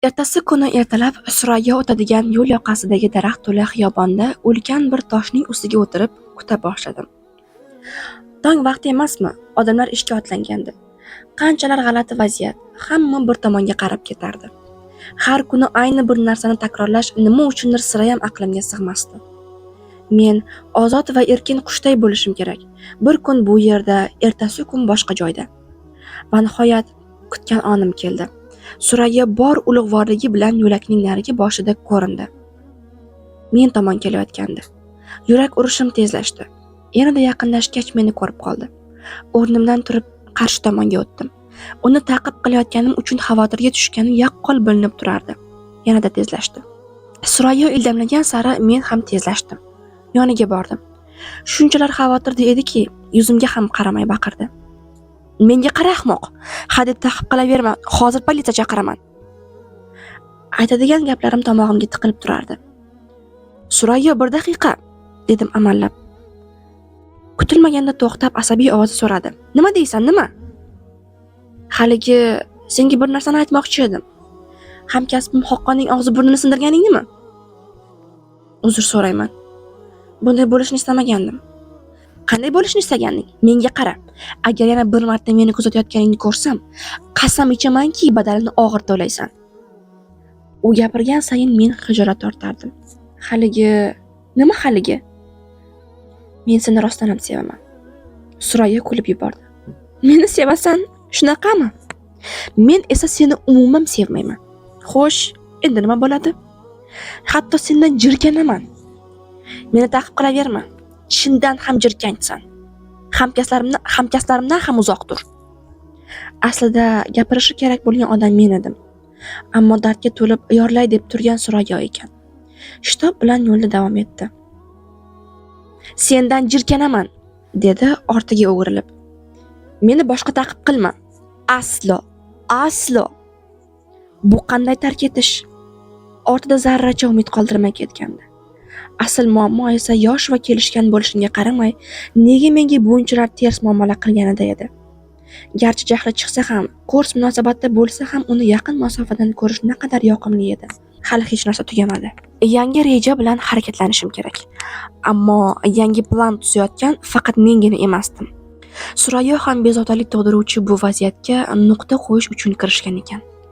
Ertasi kuni ertalab Surayyo o'tadigan yo'l yoqasidagi daraxt to'la xiyobonda ulkan bir toshning ustiga o'tirib kuta boshladim. Tong vaqti emasmi? Odamlar ishga otlangandi. Qanchalar g'alati vaziyat, hamma bir tomonga qarab ketardi. Har kuni ayni bir narsani takrorlash nima uchundir sirayam aqlimga sig'masdi. Men ozod va erkin qushday bo'lishim kerak. Bir kun bu yerda, ertasi kun boshqa joyda. Va nihoyat kutgan onim keldi. Surayyo bor ulug'vorligi bilan yo'lakning narigi boshida ko'rindi. Men tomon kelayotgandi. Yurak urishim tezlashdi. Yanada yaqinlashgach meni ko'rib qoldi. O'rnimdan turib qarshi tomonga o'tdim. Uni ta'qib qilayotganim uchun xavotirga tushganim yaqqol bilinib turardi. Yanada tezlashdi. Surayyo ildamlagan sari men ham tezlashdim. Yoniga bordim. Shunchalar xavotirda ediki, yuzimga ham qaramay baqirdi. Menga qara ahmoq. Hadeb ta'qib qilaverma, hozir politsiya chaqiraman. Aytadigan gaplarim tomog'imga tiqilib turardi. Surayyo, bir daqiqa, dedim amallab. Kutilmaganda to'xtab asabiy ovozda so'radi. Nima deysan, nima? Haligi senga bir narsani aytmoqchi edim. Hamkasbim Xoqqonning og'zi burnini sindirganingnimi? Uzr so'rayman. Bunday bo'lishni istamagandim. Qanday bo'lishni istaganding? Menga qara. Agar yana bir marta meni kuzatayotganingni ko'rsam, qasam ichamanki badalini og'ir to'laysan. U gapirgan sayin men xijolat tortardim. Nima haligi? Men seni rostdan ham sevaman. Surayyo kulib yubordi. Meni sevasan, shunaqami? Men esa seni umuman sevmayman. Xo'sh, endi nima bo'ladi? Hatto sendan jirkanaman. Meni ta'qib qilaverma. Chindan ham jirkanchsan. Hamkasblarimdan ham uzoq tur. Aslida gapirishi kerak bo'lgan odam men edim. Ammo dardga to'lib yorlay deb turgan Surayyo ekan. Shitob bilan yo'lda davom etdi. Sendan jirkanaman, dedi ortiga o'girilib. Meni boshqa ta'qib qilma. Aslo. Bu qanday tark etish? Ortida zarracha umid qoldirmay ketgandi. Asl muammo esa yosh va kelishgan bo'lishimga qaramay, nega menga bunchalar ters muomala qilganida edi. Garchi jahli chiqsa ham, ko'rs munosabatda bo'lsa ham uni yaqin masofadan ko'rish naqadar yoqimli edi. Hali hech narsa tugamadi. Yangi reja bilan harakatlanishim kerak. Ammo yangi plan tuzayotgan faqat mengina emasdim. Surayyo ham bezovtalik tug'diruvchi bu vaziyatga nuqta qo'yish uchun kirishgan ekan.